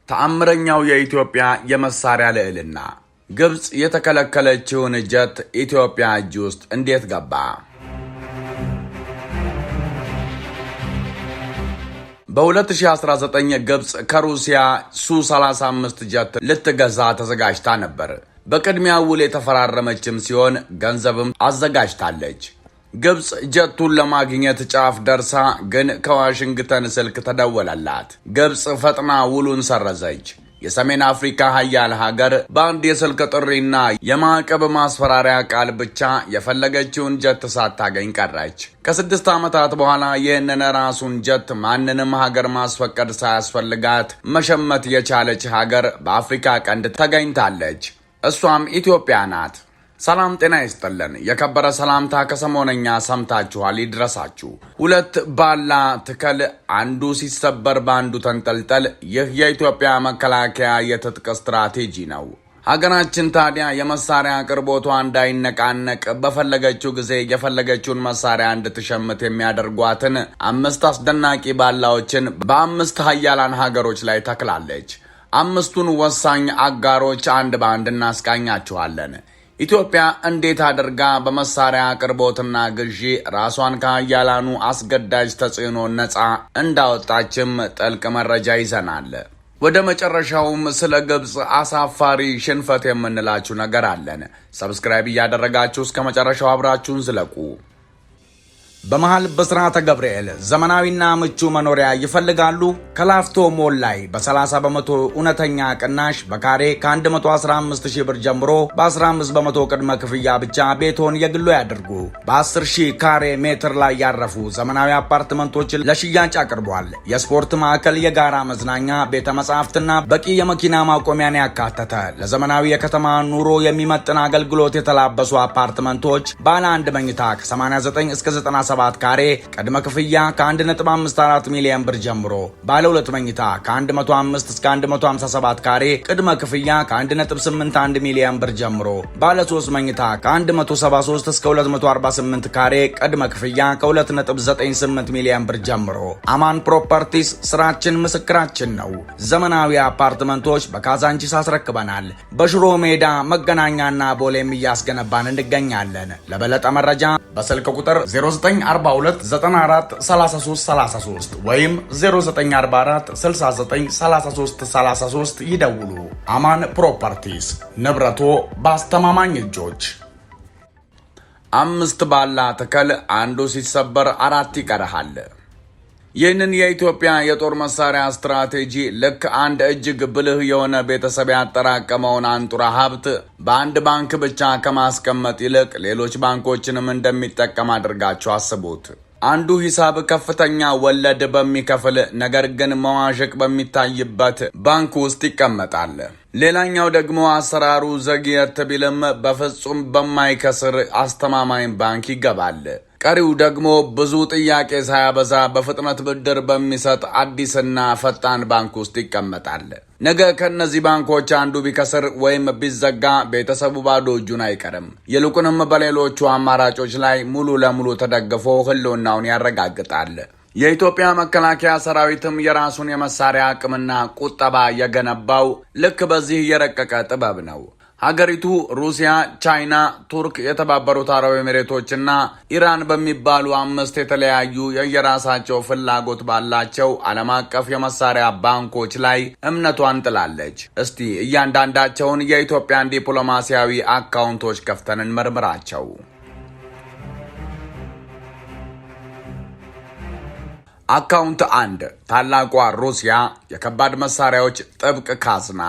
ተአምረኛው የኢትዮጵያ የመሳሪያ ልዕልና ግብጽ የተከለከለችውን ጀት ኢትዮጵያ እጅ ውስጥ እንዴት ገባ? በ2019 ግብጽ ከሩሲያ ሱ-35 ጀት ልትገዛ ተዘጋጅታ ነበር። በቅድሚያ ውል የተፈራረመችም ሲሆን ገንዘብም አዘጋጅታለች። ግብጽ ጀቱን ለማግኘት ጫፍ ደርሳ ግን ከዋሽንግተን ስልክ ተደወለላት። ግብጽ ፈጥና ውሉን ሰረዘች። የሰሜን አፍሪካ ሀያል ሀገር በአንድ የስልክ ጥሪና የማዕቀብ ማስፈራሪያ ቃል ብቻ የፈለገችውን ጀት ሳታገኝ ቀረች። ከ6 ዓመታት በኋላ ይህንን ራሱን ጀት ማንንም ሀገር ማስፈቀድ ሳያስፈልጋት መሸመት የቻለች ሀገር በአፍሪካ ቀንድ ተገኝታለች። እሷም ኢትዮጵያ ናት። ሰላም ጤና ይስጥልን። የከበረ ሰላምታ ከሰሞነኛ ሰምታችኋል ይድረሳችሁ። ሁለት ባላ ትከል አንዱ ሲሰበር በአንዱ ተንጠልጠል። ይህ የኢትዮጵያ መከላከያ የትጥቅ ስትራቴጂ ነው። ሀገራችን ታዲያ የመሳሪያ አቅርቦቷ እንዳይነቃነቅ በፈለገችው ጊዜ የፈለገችውን መሳሪያ እንድትሸምት የሚያደርጓትን 5 አስደናቂ ባላዎችን በ5 ሀያላን ሀገሮች ላይ ተክላለች። 5ቱን ወሳኝ አጋሮች አንድ በአንድ እናስቃኛችኋለን። ኢትዮጵያ እንዴት አድርጋ በመሳሪያ አቅርቦትና ግዢ ራሷን ከሀያላኑ አስገዳጅ ተጽዕኖ ነፃ እንዳወጣችም ጥልቅ መረጃ ይዘናል። ወደ መጨረሻውም ስለ ግብጽ አሳፋሪ ሽንፈት የምንላችሁ ነገር አለን። ሰብስክራይብ እያደረጋችሁ እስከ መጨረሻው አብራችሁን ዝለቁ። በመሃል በስራተ ገብርኤል ዘመናዊና ምቹ መኖሪያ ይፈልጋሉ? ከላፍቶ ሞል ላይ በ30 በመቶ እውነተኛ ቅናሽ በካሬ ከ115,000 ብር ጀምሮ በ15 በመቶ ቅድመ ክፍያ ብቻ ቤቶን የግሎ ያድርጉ። በ10,000 ካሬ ሜትር ላይ ያረፉ ዘመናዊ አፓርትመንቶችን ለሽያጭ አቅርቧል። የስፖርት ማዕከል፣ የጋራ መዝናኛ፣ ቤተ መጻሕፍትና በቂ የመኪና ማቆሚያን ያካተተ ለዘመናዊ የከተማ ኑሮ የሚመጥን አገልግሎት የተላበሱ አፓርትመንቶች ባለ 1 መኝታ ከ89 እስከ 97 ካሬ ቅድመ ክፍያ ከ1.54 ሚሊዮን ብር ጀምሮ፣ ባለ 2 መኝታ ከ105 እስከ 157 ካሬ ቅድመ ክፍያ ከ1.81 ሚሊዮን ብር ጀምሮ፣ ባለ 3 መኝታ ከ173 እስከ 248 ካሬ ቅድመ ክፍያ ከ2.98 ሚሊዮን ብር ጀምሮ። አማን ፕሮፐርቲስ ስራችን ምስክራችን ነው። ዘመናዊ አፓርትመንቶች በካዛንቺስ አስረክበናል። በሽሮ ሜዳ፣ መገናኛና ቦሌም እያስገነባን እንገኛለን። ለበለጠ መረጃ በስልክ ቁጥር 0942943333 ወይም 0944693333 ይደውሉ። አማን ፕሮፐርቲስ፣ ንብረቶ በአስተማማኝ እጆች። 5 ባላ ትከል አንዱ ሲሰበር 4 ይቀርሃል። ይህንን የኢትዮጵያ የጦር መሳሪያ ስትራቴጂ ልክ አንድ እጅግ ብልህ የሆነ ቤተሰብ ያጠራቀመውን አንጡራ ሀብት በአንድ ባንክ ብቻ ከማስቀመጥ ይልቅ ሌሎች ባንኮችንም እንደሚጠቀም አድርጋችሁ አስቡት። አንዱ ሂሳብ ከፍተኛ ወለድ በሚከፍል ነገር ግን መዋዠቅ በሚታይበት ባንክ ውስጥ ይቀመጣል። ሌላኛው ደግሞ አሰራሩ ዘግየት ቢልም በፍጹም በማይከስር አስተማማኝ ባንክ ይገባል። ቀሪው ደግሞ ብዙ ጥያቄ ሳያበዛ በፍጥነት ብድር በሚሰጥ አዲስና ፈጣን ባንክ ውስጥ ይቀመጣል። ነገ ከነዚህ ባንኮች አንዱ ቢከስር ወይም ቢዘጋ ቤተሰቡ ባዶ እጁን አይቀርም። ይልቁንም በሌሎቹ አማራጮች ላይ ሙሉ ለሙሉ ተደግፎ ህልውናውን ያረጋግጣል። የኢትዮጵያ መከላከያ ሰራዊትም የራሱን የመሳሪያ አቅምና ቁጠባ የገነባው ልክ በዚህ የረቀቀ ጥበብ ነው። ሀገሪቱ ሩሲያ፣ ቻይና፣ ቱርክ፣ የተባበሩት አረብ ኤሚሬቶችና ኢራን በሚባሉ 5 የተለያዩ የየራሳቸው ፍላጎት ባላቸው ዓለም አቀፍ የመሳሪያ ባንኮች ላይ እምነቷን ጥላለች። እስቲ እያንዳንዳቸውን የኢትዮጵያን ዲፕሎማሲያዊ አካውንቶች ከፍተን እንመርምራቸው። አካውንት 1 ታላቋ ሩሲያ የከባድ መሳሪያዎች ጥብቅ ካዝና።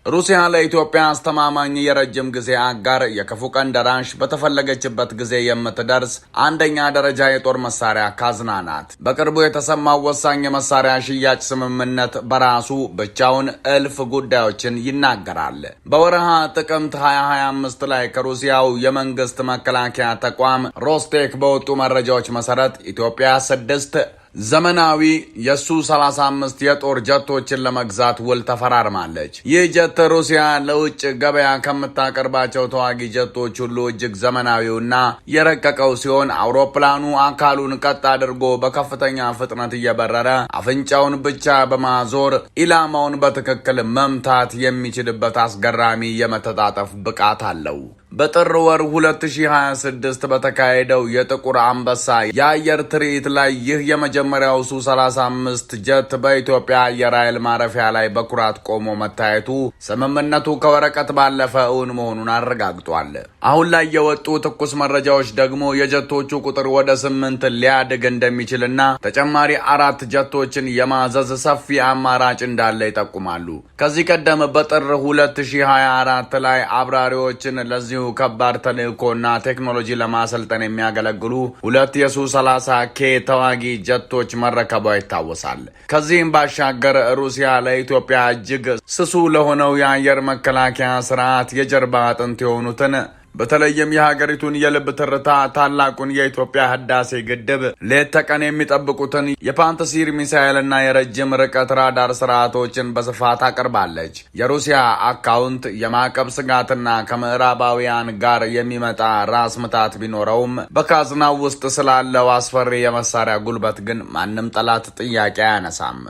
ሩሲያ ለኢትዮጵያ አስተማማኝ የረጅም ጊዜ አጋር፣ የክፉ ቀን ደራሽ፣ በተፈለገችበት ጊዜ የምትደርስ አንደኛ ደረጃ የጦር መሳሪያ ካዝና ናት። በቅርቡ የተሰማው ወሳኝ የመሳሪያ ሽያጭ ስምምነት በራሱ ብቻውን እልፍ ጉዳዮችን ይናገራል። በወርሃ ጥቅምት 2025 ላይ ከሩሲያው የመንግስት መከላከያ ተቋም ሮስቴክ በወጡ መረጃዎች መሰረት ኢትዮጵያ 6 ዘመናዊ የሱ-35 የጦር ጀቶችን ለመግዛት ውል ተፈራርማለች። ይህ ጀት ሩሲያ ለውጭ ገበያ ከምታቀርባቸው ተዋጊ ጀቶች ሁሉ እጅግ ዘመናዊውና የረቀቀው ሲሆን አውሮፕላኑ አካሉን ቀጥ አድርጎ በከፍተኛ ፍጥነት እየበረረ አፍንጫውን ብቻ በማዞር ኢላማውን በትክክል መምታት የሚችልበት አስገራሚ የመተጣጠፍ ብቃት አለው። በጥር ወር 2026 በተካሄደው የጥቁር አንበሳ የአየር ትርኢት ላይ ይህ የመጀመሪያው ሱ-35 ጀት በኢትዮጵያ አየር ኃይል ማረፊያ ላይ በኩራት ቆሞ መታየቱ ስምምነቱ ከወረቀት ባለፈ እውን መሆኑን አረጋግጧል። አሁን ላይ የወጡ ትኩስ መረጃዎች ደግሞ የጀቶቹ ቁጥር ወደ 8 ሊያድግ እንደሚችልና ተጨማሪ 4 ጀቶችን የማዘዝ ሰፊ አማራጭ እንዳለ ይጠቁማሉ። ከዚህ ቀደም በጥር 2024 ላይ አብራሪዎችን ለዚህ ከባድ ተልእኮና ቴክኖሎጂ ለማሰልጠን የሚያገለግሉ 2 የሱ-30K ተዋጊ ጀቶች መረከቧ ይታወሳል። ከዚህም ባሻገር ሩሲያ ለኢትዮጵያ እጅግ ስሱ ለሆነው የአየር መከላከያ ስርዓት የጀርባ አጥንት የሆኑትን በተለይም የሀገሪቱን የልብ ትርታ ታላቁን የኢትዮጵያ ህዳሴ ግድብ ሌት ተቀን የሚጠብቁትን የፓንትሲር ሚሳኤልና የረጅም ርቀት ራዳር ስርዓቶችን በስፋት አቅርባለች። የሩሲያ አካውንት የማዕቀብ ስጋትና ከምዕራባውያን ጋር የሚመጣ ራስ ምታት ቢኖረውም በካዝናው ውስጥ ስላለው አስፈሪ የመሳሪያ ጉልበት ግን ማንም ጠላት ጥያቄ አያነሳም።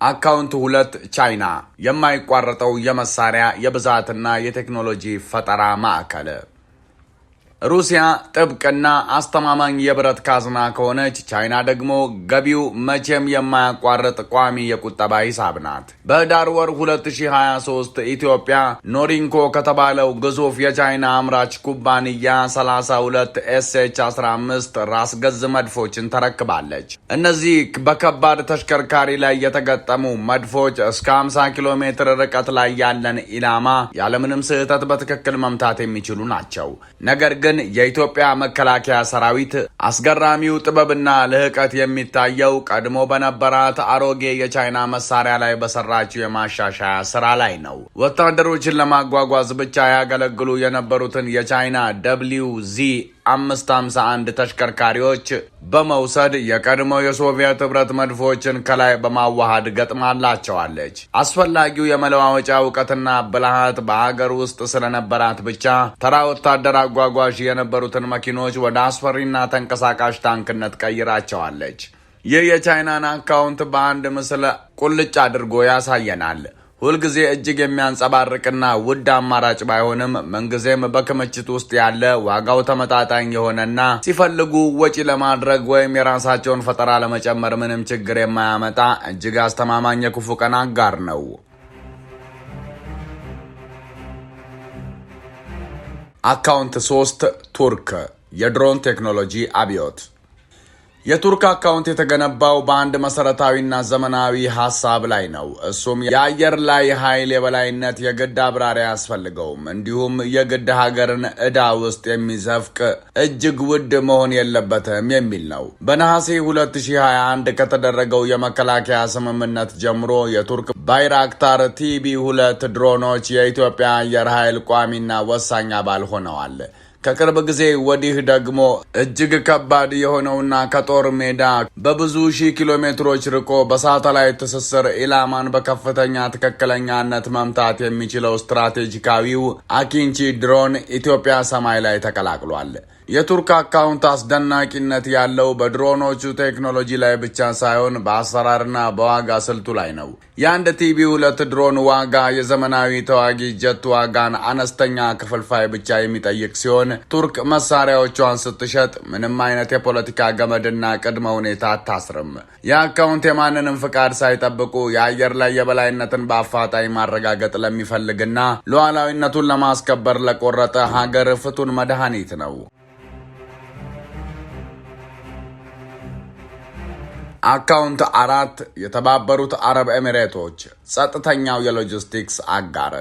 አካውንት 2 ቻይና የማይቋረጠው የመሳሪያ የብዛትና የቴክኖሎጂ ፈጠራ ማዕከል። ሩሲያ ጥብቅና አስተማማኝ የብረት ካዝና ከሆነች ቻይና ደግሞ ገቢው መቼም የማያቋርጥ ቋሚ የቁጠባ ሂሳብ ናት። በህዳር ወር 2023 ኢትዮጵያ ኖሪንኮ ከተባለው ግዙፍ የቻይና አምራች ኩባንያ 32 SH-15 ራስ ገዝ መድፎችን ተረክባለች። እነዚህ በከባድ ተሽከርካሪ ላይ የተገጠሙ መድፎች እስከ 50 ኪሎ ሜትር ርቀት ላይ ያለን ኢላማ ያለምንም ስህተት በትክክል መምታት የሚችሉ ናቸው። ነገር ግን የኢትዮጵያ መከላከያ ሰራዊት አስገራሚው ጥበብና ልህቀት የሚታየው ቀድሞ በነበራት አሮጌ የቻይና መሳሪያ ላይ በሰራችው የማሻሻያ ስራ ላይ ነው። ወታደሮችን ለማጓጓዝ ብቻ ያገለግሉ የነበሩትን የቻይና WZ-551 ተሽከርካሪዎች በመውሰድ የቀድሞ የሶቪየት ህብረት መድፎችን ከላይ በማዋሃድ ገጥማላቸዋለች። አስፈላጊው የመለዋወጫ እውቀትና ብልሃት በሀገር ውስጥ ስለነበራት ብቻ ተራ ወታደር አጓጓዥ የነበሩትን መኪኖች ወደ አስፈሪና ተንቀሳቃሽ ታንክነት ቀይራቸዋለች። ይህ የቻይናን አካውንት በአንድ ምስል ቁልጭ አድርጎ ያሳየናል። ሁልጊዜ እጅግ የሚያንጸባርቅና ውድ አማራጭ ባይሆንም ምንጊዜም በክምችት ውስጥ ያለ ዋጋው ተመጣጣኝ የሆነና ሲፈልጉ ወጪ ለማድረግ ወይም የራሳቸውን ፈጠራ ለመጨመር ምንም ችግር የማያመጣ እጅግ አስተማማኝ የክፉ ቀን አጋር ነው። አካውንት 3 ቱርክ የድሮን ቴክኖሎጂ አብዮት። የቱርክ አካውንት የተገነባው በአንድ መሰረታዊና ዘመናዊ ሀሳብ ላይ ነው። እሱም የአየር ላይ ኃይል የበላይነት የግድ አብራሪ አያስፈልገውም፣ እንዲሁም የግድ ሀገርን ዕዳ ውስጥ የሚዘፍቅ እጅግ ውድ መሆን የለበትም የሚል ነው። በነሐሴ 2021 ከተደረገው የመከላከያ ስምምነት ጀምሮ የቱርክ ባይራክታር TB2 ድሮኖች የኢትዮጵያ አየር ኃይል ቋሚና ወሳኝ አባል ሆነዋል። ከቅርብ ጊዜ ወዲህ ደግሞ እጅግ ከባድ የሆነውና ከጦር ሜዳ በብዙ ሺህ ኪሎ ሜትሮች ርቆ በሳተላይት ትስስር ኢላማን በከፍተኛ ትክክለኛነት መምታት የሚችለው ስትራቴጂካዊው አኪንቺ ድሮን ኢትዮጵያ ሰማይ ላይ ተቀላቅሏል። የቱርክ አካውንት አስደናቂነት ያለው በድሮኖቹ ቴክኖሎጂ ላይ ብቻ ሳይሆን በአሰራርና በዋጋ ስልቱ ላይ ነው። የአንድ TB2 ድሮን ዋጋ የዘመናዊ ተዋጊ ጀት ዋጋን አነስተኛ ክፍልፋይ ብቻ የሚጠይቅ ሲሆን ቱርክ መሳሪያዎቿን ስትሸጥ ምንም አይነት የፖለቲካ ገመድና ቅድመ ሁኔታ አታስርም። የአካውንት የማንንም ፍቃድ ሳይጠብቁ የአየር ላይ የበላይነትን በአፋጣኝ ማረጋገጥ ለሚፈልግና ሉዓላዊነቱን ለማስከበር ለቆረጠ ሀገር ፍቱን መድኃኒት ነው። አካውንት 4 የተባበሩት አረብ ኤሚሬቶች ጸጥተኛው የሎጂስቲክስ አጋር።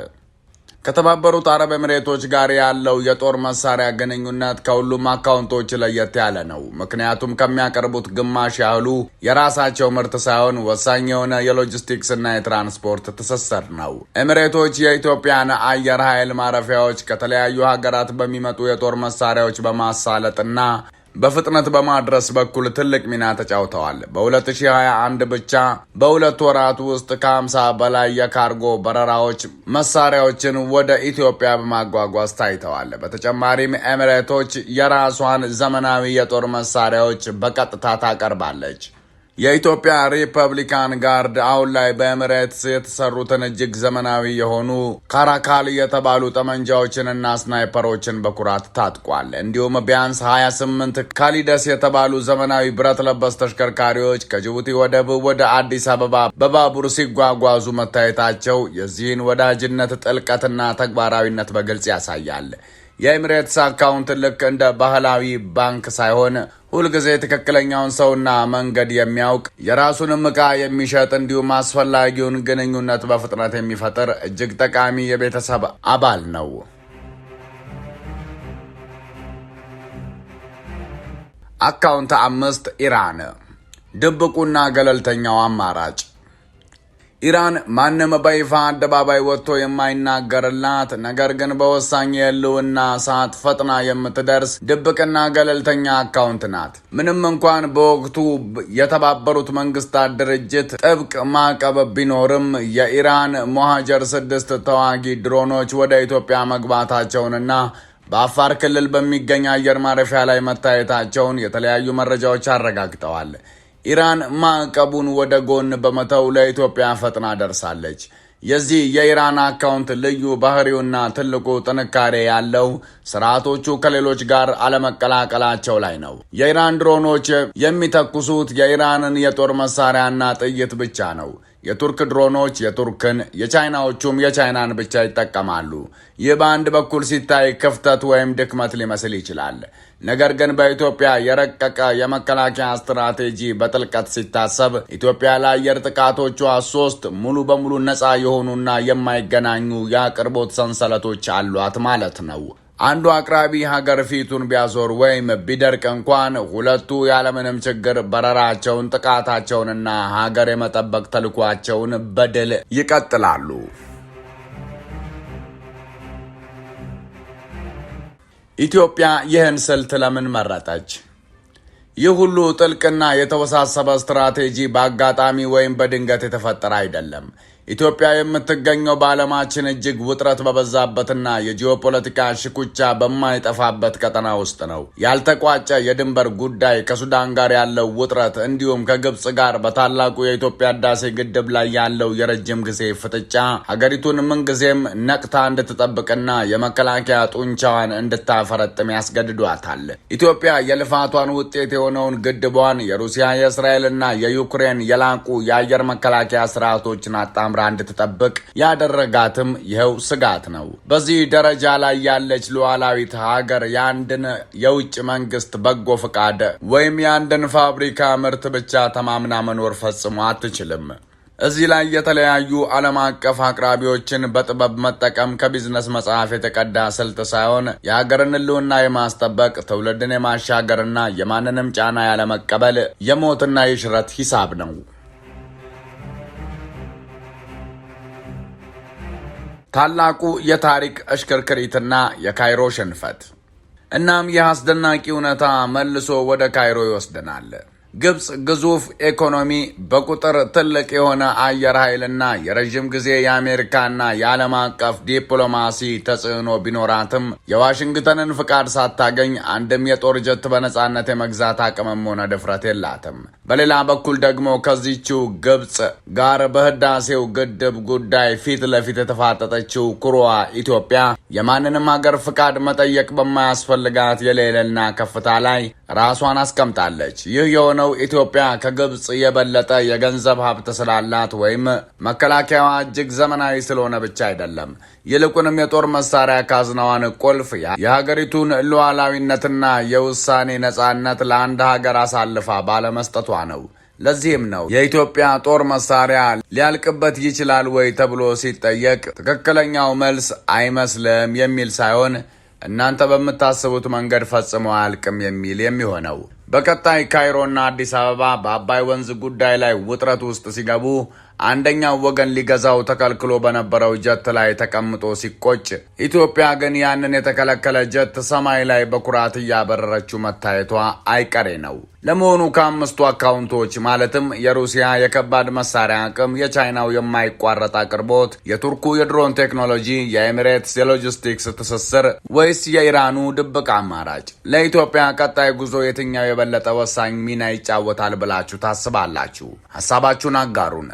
ከተባበሩት አረብ ኤምሬቶች ጋር ያለው የጦር መሳሪያ ግንኙነት ከሁሉም አካውንቶች ለየት ያለ ነው። ምክንያቱም ከሚያቀርቡት ግማሽ ያህሉ የራሳቸው ምርት ሳይሆን ወሳኝ የሆነ የሎጂስቲክስ እና የትራንስፖርት ትስስር ነው። ኤምሬቶች የኢትዮጵያን አየር ኃይል ማረፊያዎች ከተለያዩ ሀገራት በሚመጡ የጦር መሳሪያዎች በማሳለጥና በፍጥነት በማድረስ በኩል ትልቅ ሚና ተጫውተዋል። በ2021 ብቻ በሁለት ወራት ውስጥ ከ50 በላይ የካርጎ በረራዎች መሳሪያዎችን ወደ ኢትዮጵያ በማጓጓዝ ታይተዋል። በተጨማሪም ኤሚሬቶች የራሷን ዘመናዊ የጦር መሳሪያዎች በቀጥታ ታቀርባለች። የኢትዮጵያ ሪፐብሊካን ጋርድ አሁን ላይ በኤሚሬትስ የተሰሩትን እጅግ ዘመናዊ የሆኑ ካራካል የተባሉ ጠመንጃዎችንና ስናይፐሮችን በኩራት ታጥቋል። እንዲሁም ቢያንስ 28 ካሊደስ የተባሉ ዘመናዊ ብረት ለበስ ተሽከርካሪዎች ከጅቡቲ ወደብ ወደ አዲስ አበባ በባቡር ሲጓጓዙ መታየታቸው የዚህን ወዳጅነት ጥልቀትና ተግባራዊነት በግልጽ ያሳያል። የኤሚሬትስ አካውንት ልክ እንደ ባህላዊ ባንክ ሳይሆን ሁልጊዜ ትክክለኛውን ሰውና መንገድ የሚያውቅ የራሱንም ዕቃ የሚሸጥ እንዲሁም አስፈላጊውን ግንኙነት በፍጥነት የሚፈጥር እጅግ ጠቃሚ የቤተሰብ አባል ነው። አካውንት 5 ኢራን፣ ድብቁና ገለልተኛው አማራጭ። ኢራን ማንም በይፋ አደባባይ ወጥቶ የማይናገርላት ነገር ግን በወሳኝ የህልውና ሰዓት ፈጥና የምትደርስ ድብቅና ገለልተኛ አካውንት ናት። ምንም እንኳን በወቅቱ የተባበሩት መንግስታት ድርጅት ጥብቅ ማዕቀብ ቢኖርም የኢራን ሞሃጀር 6 ተዋጊ ድሮኖች ወደ ኢትዮጵያ መግባታቸውንና በአፋር ክልል በሚገኝ አየር ማረፊያ ላይ መታየታቸውን የተለያዩ መረጃዎች አረጋግጠዋል። ኢራን ማዕቀቡን ወደ ጎን በመተው ለኢትዮጵያ ፈጥና ደርሳለች። የዚህ የኢራን አካውንት ልዩ ባህሪውና ትልቁ ጥንካሬ ያለው ስርዓቶቹ ከሌሎች ጋር አለመቀላቀላቸው ላይ ነው። የኢራን ድሮኖች የሚተኩሱት የኢራንን የጦር መሳሪያና ጥይት ብቻ ነው። የቱርክ ድሮኖች የቱርክን፣ የቻይናዎቹም የቻይናን ብቻ ይጠቀማሉ። ይህ በአንድ በኩል ሲታይ ክፍተት ወይም ድክመት ሊመስል ይችላል። ነገር ግን በኢትዮጵያ የረቀቀ የመከላከያ ስትራቴጂ በጥልቀት ሲታሰብ ኢትዮጵያ ለአየር ጥቃቶቿ 3 ሙሉ በሙሉ ነፃ የሆኑና የማይገናኙ የአቅርቦት ሰንሰለቶች አሏት ማለት ነው። አንዱ አቅራቢ ሀገር ፊቱን ቢያዞር ወይም ቢደርቅ እንኳን ሁለቱ ያለምንም ችግር በረራቸውን፣ ጥቃታቸውንና ሀገር የመጠበቅ ተልዕኳቸውን በድል ይቀጥላሉ። ኢትዮጵያ ይህን ስልት ለምን መረጠች? ይህ ሁሉ ጥልቅና የተወሳሰበ ስትራቴጂ በአጋጣሚ ወይም በድንገት የተፈጠረ አይደለም። ኢትዮጵያ የምትገኘው በዓለማችን እጅግ ውጥረት በበዛበትና የጂኦፖለቲካ ሽኩቻ በማይጠፋበት ቀጠና ውስጥ ነው። ያልተቋጨ የድንበር ጉዳይ፣ ከሱዳን ጋር ያለው ውጥረት እንዲሁም ከግብጽ ጋር በታላቁ የኢትዮጵያ ህዳሴ ግድብ ላይ ያለው የረጅም ጊዜ ፍጥጫ ሀገሪቱን ምንጊዜም ነቅታ እንድትጠብቅና የመከላከያ ጡንቻዋን እንድታፈረጥም ያስገድዷታል። ኢትዮጵያ የልፋቷን ውጤት የሆነውን ግድቧን የሩሲያ የእስራኤልና የዩክሬን የላቁ የአየር መከላከያ ስርዓቶችን አጣምራ እንድትጠብቅ ያደረጋትም ይኸው ስጋት ነው። በዚህ ደረጃ ላይ ያለች ሉዓላዊት ሀገር የአንድን የውጭ መንግስት በጎ ፍቃድ ወይም የአንድን ፋብሪካ ምርት ብቻ ተማምና መኖር ፈጽሞ አትችልም። እዚህ ላይ የተለያዩ ዓለም አቀፍ አቅራቢዎችን በጥበብ መጠቀም ከቢዝነስ መጽሐፍ የተቀዳ ስልት ሳይሆን የሀገርን ህልውና የማስጠበቅ ትውልድን የማሻገርና የማንንም ጫና ያለመቀበል የሞትና የሽረት ሂሳብ ነው። ታላቁ የታሪክ እሽክርክሪትና የካይሮ ሽንፈት። እናም ይህ አስደናቂ እውነታ መልሶ ወደ ካይሮ ይወስደናል። ግብጽ ግዙፍ ኢኮኖሚ፣ በቁጥር ትልቅ የሆነ አየር ኃይልና የረዥም ጊዜ የአሜሪካና የዓለም አቀፍ ዲፕሎማሲ ተጽዕኖ ቢኖራትም የዋሽንግተንን ፍቃድ ሳታገኝ አንድም የጦር ጀት በነጻነት የመግዛት አቅምም ሆነ ድፍረት የላትም። በሌላ በኩል ደግሞ ከዚችው ግብጽ ጋር በህዳሴው ግድብ ጉዳይ ፊት ለፊት የተፋጠጠችው ኩሩዋ ኢትዮጵያ የማንንም ሀገር ፍቃድ መጠየቅ በማያስፈልጋት የልዕልና ከፍታ ላይ ራሷን አስቀምጣለች። ይህ የሆነው ኢትዮጵያ ከግብጽ የበለጠ የገንዘብ ሀብት ስላላት ወይም መከላከያዋ እጅግ ዘመናዊ ስለሆነ ብቻ አይደለም። ይልቁንም የጦር መሳሪያ ካዝናዋን ቁልፍ የሀገሪቱን ሉዓላዊነትና የውሳኔ ነጻነት ለአንድ ሀገር አሳልፋ ባለመስጠቷ ነው። ለዚህም ነው የኢትዮጵያ ጦር መሳሪያ ሊያልቅበት ይችላል ወይ ተብሎ ሲጠየቅ ትክክለኛው መልስ አይመስልም የሚል ሳይሆን እናንተ በምታስቡት መንገድ ፈጽሞ አያልቅም የሚል የሚሆነው። በቀጣይ ካይሮና አዲስ አበባ በአባይ ወንዝ ጉዳይ ላይ ውጥረት ውስጥ ሲገቡ አንደኛው ወገን ሊገዛው ተከልክሎ በነበረው ጀት ላይ ተቀምጦ ሲቆጭ፣ ኢትዮጵያ ግን ያንን የተከለከለ ጀት ሰማይ ላይ በኩራት እያበረረችው መታየቷ አይቀሬ ነው። ለመሆኑ ከአምስቱ አካውንቶች ማለትም የሩሲያ የከባድ መሳሪያ አቅም፣ የቻይናው የማይቋረጥ አቅርቦት፣ የቱርኩ የድሮን ቴክኖሎጂ፣ የኤሚሬትስ የሎጂስቲክስ ትስስር ወይስ የኢራኑ ድብቅ አማራጭ ለኢትዮጵያ ቀጣይ ጉዞ የትኛው የበለጠ ወሳኝ ሚና ይጫወታል ብላችሁ ታስባላችሁ? ሐሳባችሁን አጋሩን።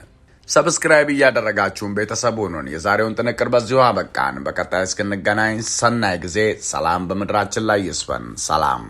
ሰብስክራይብ እያደረጋችሁን ቤተሰብ ሁኑን። የዛሬውን ጥንቅር በዚሁ አበቃን። በቀጣይ እስክንገናኝ ሰናይ ጊዜ። ሰላም በምድራችን ላይ ይስፈን። ሰላም።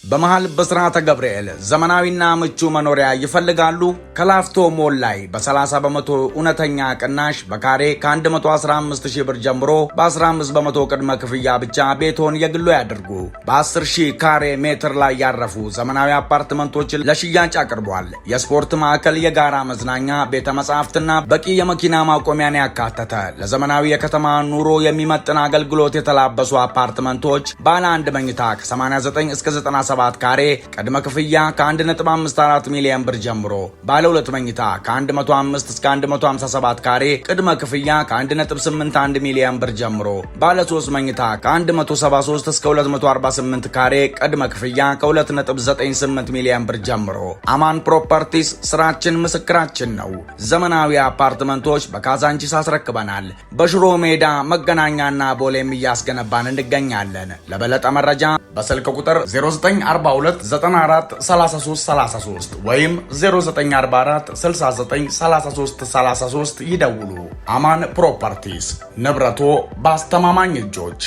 በመሃል በስራተ ገብርኤል ዘመናዊና ምቹ መኖሪያ ይፈልጋሉ? ከላፍቶ ሞል ላይ በ30 በመቶ እውነተኛ ቅናሽ በካሬ ከ115,000 ብር ጀምሮ በ15 በመቶ ቅድመ ክፍያ ብቻ ቤቶን የግሎ ያድርጉ። በ10,000 ካሬ ሜትር ላይ ያረፉ ዘመናዊ አፓርትመንቶችን ለሽያጭ አቅርቧል። የስፖርት ማዕከል፣ የጋራ መዝናኛ፣ ቤተ መጻሕፍትና በቂ የመኪና ማቆሚያን ያካተተ ለዘመናዊ የከተማ ኑሮ የሚመጥን አገልግሎት የተላበሱ አፓርትመንቶች ባለ አንድ መኝታ ከ89 እስከ 97 ካሬ ቅድመ ክፍያ ከ1.54 ሚሊዮን ብር ጀምሮ፣ ባለ 2 መኝታ ከ105 እስከ 157 ካሬ ቅድመ ክፍያ ከ1.81 ሚሊዮን ብር ጀምሮ፣ ባለ 3 መኝታ ከ173 እስከ 248 ካሬ ቅድመ ክፍያ ከ2.98 ሚሊዮን ብር ጀምሮ። አማን ፕሮፐርቲስ፣ ስራችን ምስክራችን ነው። ዘመናዊ አፓርትመንቶች በካዛንቺስ አስረክበናል። በሽሮ ሜዳ፣ መገናኛና ቦሌም እያስገነባን እንገኛለን። ለበለጠ መረጃ በስልክ ቁጥር 0942943333 ወይም 0944693333 ይደውሉ። አማን ፕሮፐርቲስ፣ ንብረቶ በአስተማማኝ እጆች።